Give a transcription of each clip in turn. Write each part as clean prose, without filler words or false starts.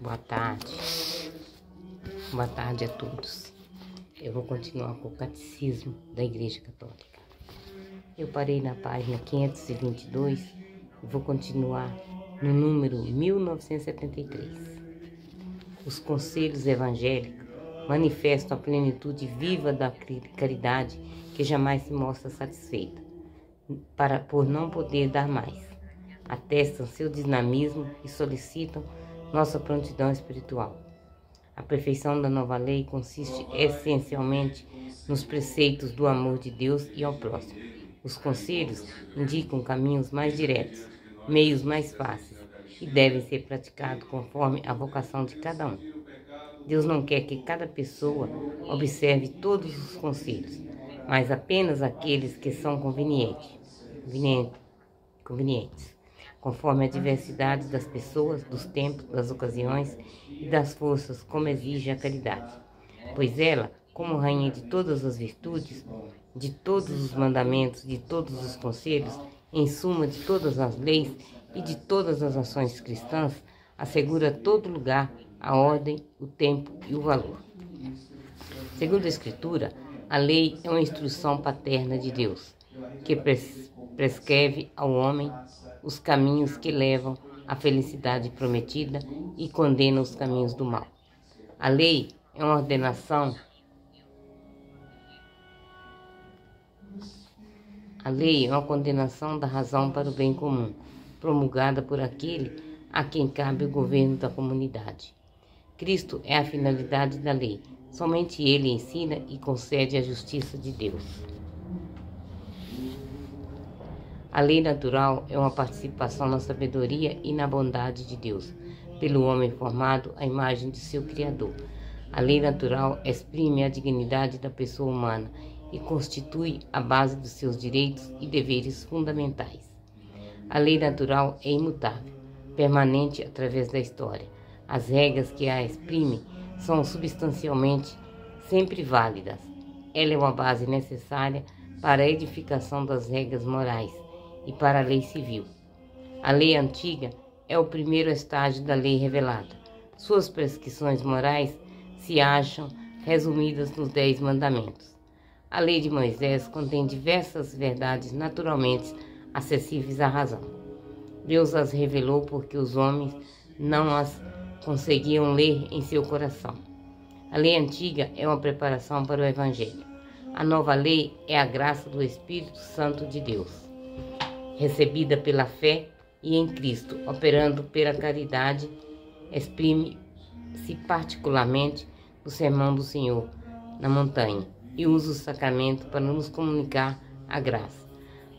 Boa tarde. Boa tarde a todos. Eu vou continuar com o Catecismo da Igreja Católica. Eu parei na página 522 e vou continuar no número 1973. Os conselhos evangélicos manifestam a plenitude viva da caridade que jamais se mostra satisfeita, por não poder dar mais. Atestam seu dinamismo e solicitam nossa prontidão espiritual. A perfeição da nova lei consiste essencialmente nos preceitos do amor de Deus e ao próximo. Os conselhos indicam caminhos mais diretos, meios mais fáceis e devem ser praticados conforme a vocação de cada um. Deus não quer que cada pessoa observe todos os conselhos, mas apenas aqueles que são convenientes, conforme a diversidade das pessoas, dos tempos, das ocasiões e das forças, como exige a caridade. Pois ela, como rainha de todas as virtudes, de todos os mandamentos, de todos os conselhos, em suma de todas as leis e de todas as ações cristãs, assegura todo lugar, a ordem, o tempo e o valor. Segundo a Escritura, a lei é uma instrução paterna de Deus, que prescreve ao homem os caminhos que levam à felicidade prometida e condena os caminhos do mal. A lei é uma ordenação. A lei é uma condenação da razão para o bem comum, promulgada por aquele a quem cabe o governo da comunidade. Cristo é a finalidade da lei. Somente ele ensina e concede a justiça de Deus. A lei natural é uma participação na sabedoria e na bondade de Deus, pelo homem formado à imagem de seu Criador. A lei natural exprime a dignidade da pessoa humana e constitui a base dos seus direitos e deveres fundamentais. A lei natural é imutável, permanente através da história. As regras que a exprimem são substancialmente sempre válidas. Ela é uma base necessária para a edificação das regras morais e para a lei civil. A lei antiga é o primeiro estágio da lei revelada. Suas prescrições morais se acham resumidas nos 10 mandamentos. A lei de Moisés contém diversas verdades naturalmente acessíveis à razão. Deus as revelou porque os homens não as conseguiam ler em seu coração. A lei antiga é uma preparação para o Evangelho. A nova lei é a graça do Espírito Santo de Deus, recebida pela fé e em Cristo, operando pela caridade, exprime-se particularmente no Sermão do Senhor na montanha e usa o sacramento para nos comunicar a graça.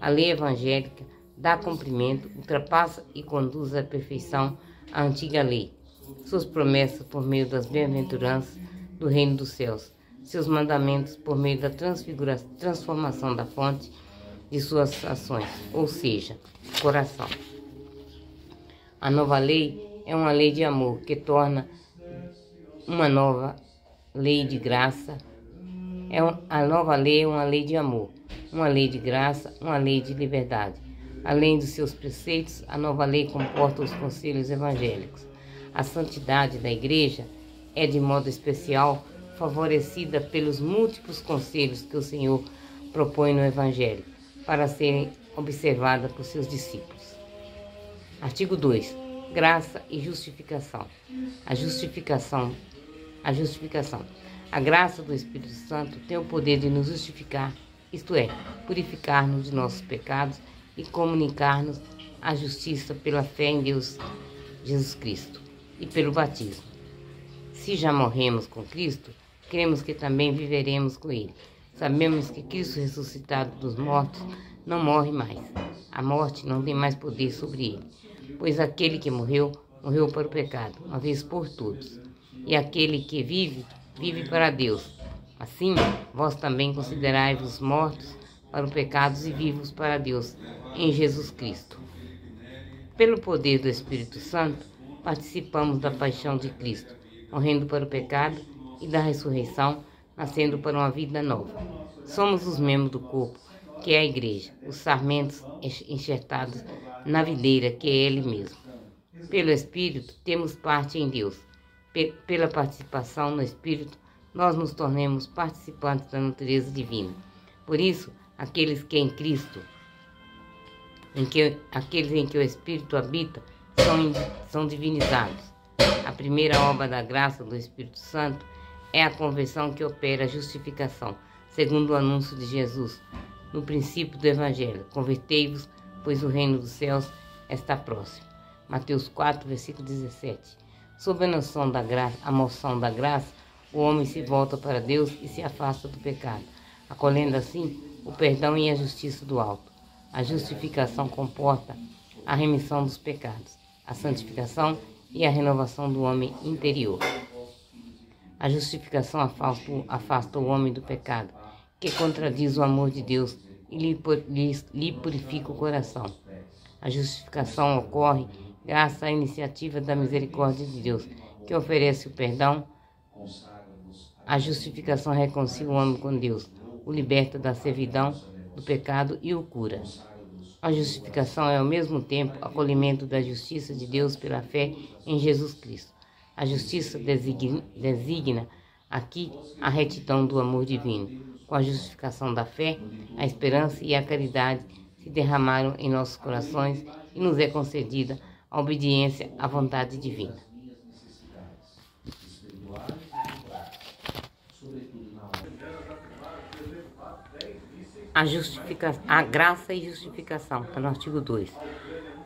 A lei evangélica dá cumprimento, ultrapassa e conduz à perfeição a antiga lei, suas promessas por meio das bem-aventuranças do reino dos céus, seus mandamentos por meio da transformação da fonte de suas ações, ou seja, coração. A nova lei é uma lei de amor que torna uma nova lei de graça. A nova lei é uma lei de amor, uma lei de graça, uma lei de liberdade. Além dos seus preceitos, a nova lei comporta os conselhos evangélicos. A santidade da Igreja é, de modo especial, favorecida pelos múltiplos conselhos que o Senhor propõe no Evangelho, para serem observadas por seus discípulos. Artigo 2. Graça e justificação. A justificação. A graça do Espírito Santo tem o poder de nos justificar, isto é, purificar-nos de nossos pecados e comunicar-nos a justiça pela fé em Deus, Jesus Cristo, e pelo batismo. Se já morremos com Cristo, cremos que também viveremos com Ele. Sabemos que Cristo ressuscitado dos mortos não morre mais. A morte não tem mais poder sobre ele, pois aquele que morreu, morreu para o pecado, uma vez por todos. E aquele que vive, vive para Deus. Assim, vós também considerai-vos mortos para o pecado e vivos para Deus, em Jesus Cristo. Pelo poder do Espírito Santo, participamos da paixão de Cristo, morrendo para o pecado e da ressurreição, nascendo para uma vida nova. Somos os membros do corpo, que é a Igreja, os sarmentos enxertados na videira, que é Ele mesmo. Pelo Espírito, temos parte em Deus, pela participação no Espírito, nós nos tornemos participantes da natureza divina. Por isso, aqueles em que o Espírito habita, são divinizados. A primeira obra da graça do Espírito Santo é a conversão que opera a justificação, segundo o anúncio de Jesus, no princípio do Evangelho. Convertei-vos, pois o reino dos céus está próximo. Mateus 4, versículo 17. Sob a moção da graça, o homem se volta para Deus e se afasta do pecado, acolhendo assim o perdão e a justiça do alto. A justificação comporta a remissão dos pecados, a santificação e a renovação do homem interior. A justificação afasta o homem do pecado, que contradiz o amor de Deus e lhe purifica o coração. A justificação ocorre graças à iniciativa da misericórdia de Deus, que oferece o perdão. A justificação reconcilia o homem com Deus, o liberta da servidão do pecado e o cura. A justificação é ao mesmo tempo acolhimento da justiça de Deus pela fé em Jesus Cristo. A justiça designa aqui a retidão do amor divino. Com a justificação da fé, a esperança e a caridade se derramaram em nossos corações e nos é concedida a obediência à vontade divina. A graça e justificação, está no artigo 2.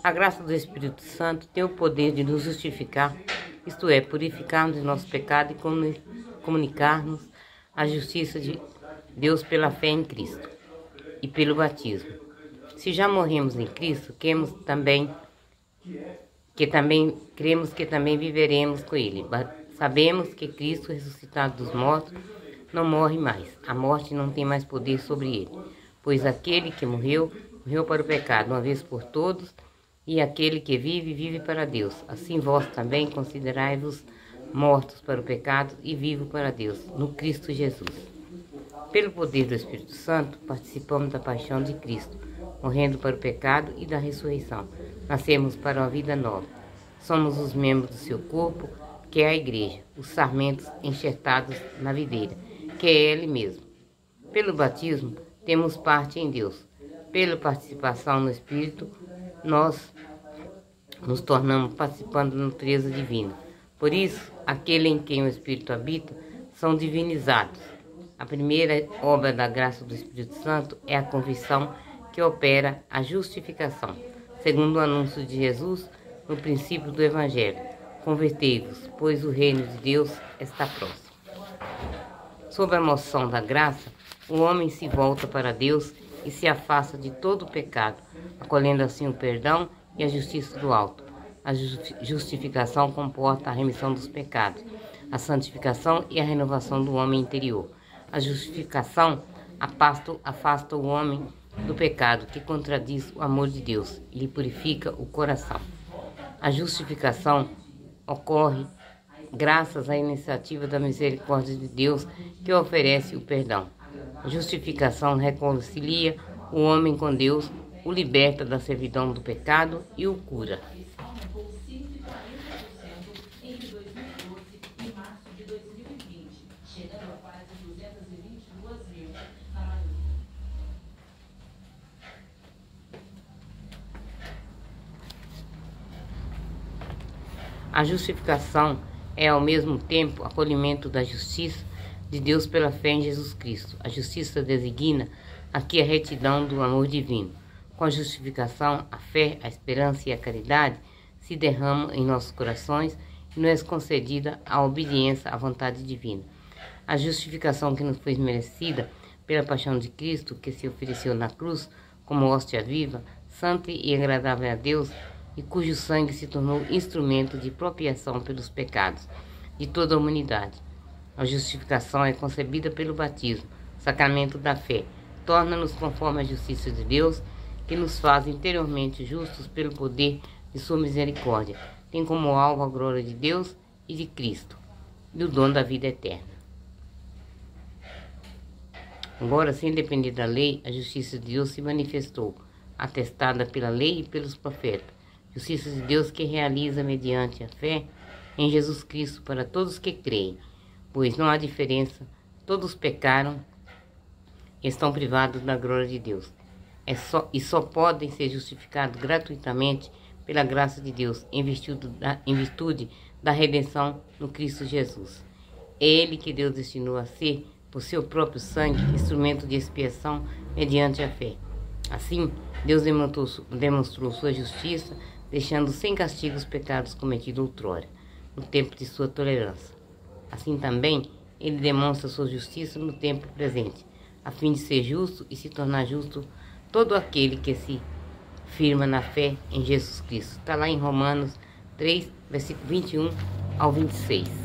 A graça do Espírito Santo tem o poder de nos justificar, isto é, purificar-nos de nosso pecado e comunicar-nos a justiça de Deus pela fé em Cristo e pelo batismo. Se já morremos em Cristo, cremos que também viveremos com Ele. Sabemos que Cristo, ressuscitado dos mortos, não morre mais. A morte não tem mais poder sobre ele, pois aquele que morreu para o pecado, uma vez por todos, e aquele que vive para Deus. Assim vós também considerai-vos mortos para o pecado e vivos para Deus, no Cristo Jesus. Pelo poder do Espírito Santo, participamos da paixão de Cristo, morrendo para o pecado e da ressurreição. Nascemos para uma vida nova. Somos os membros do seu corpo, que é a igreja, os sarmentos enxertados na videira, que é Ele mesmo. Pelo batismo, temos parte em Deus. Pela participação no Espírito, nós nos tornamos participantes da natureza divina. Por isso, aquele em quem o Espírito habita são divinizados. A primeira obra da graça do Espírito Santo é a conversão que opera a justificação, segundo o anúncio de Jesus no princípio do Evangelho. Convertei-vos, pois o reino de Deus está próximo. Sob a moção da graça, o homem se volta para Deus e se afasta de todo o pecado, acolhendo assim o perdão e a justiça do alto. A justificação comporta a remissão dos pecados, a santificação e a renovação do homem interior. A justificação afasta o homem do pecado, que contradiz o amor de Deus e lhe purifica o coração. A justificação ocorre graças à iniciativa da misericórdia de Deus, que oferece o perdão. A justificação reconcilia o homem com Deus, o liberta da servidão do pecado e o cura. A justificação é ao mesmo tempo acolhimento da justiça de Deus pela fé em Jesus Cristo. A justiça designa aqui a retidão do amor divino. Com a justificação, a fé, a esperança e a caridade se derramam em nossos corações e nos é concedida a obediência à vontade divina. A justificação que nos foi merecida pela paixão de Cristo, que se ofereceu na cruz como hóstia viva, santa e agradável a Deus, e cujo sangue se tornou instrumento de propiação pelos pecados de toda a humanidade. A justificação é concebida pelo batismo, sacramento da fé. Torna-nos conforme a justiça de Deus, que nos faz interiormente justos pelo poder de sua misericórdia. Tem como alvo a glória de Deus e de Cristo, e o dom da vida eterna. Agora, sem depender da lei, a justiça de Deus se manifestou, atestada pela lei e pelos profetas. Justiça de Deus que realiza mediante a fé em Jesus Cristo para todos que creem, pois não há diferença, todos pecaram e estão privados da glória de Deus. Só podem ser justificados gratuitamente pela graça de Deus, em virtude da redenção no Cristo Jesus. É Ele que Deus destinou a ser, por seu próprio sangue, instrumento de expiação mediante a fé. Assim, Deus demonstrou sua justiça, deixando sem castigo os pecados cometidos outrora, no tempo de sua tolerância. Assim também, Ele demonstra sua justiça no tempo presente, a fim de ser justo e se tornar justo todo aquele que se firma na fé em Jesus Cristo. Está lá em Romanos 3, versículo 21 ao 26.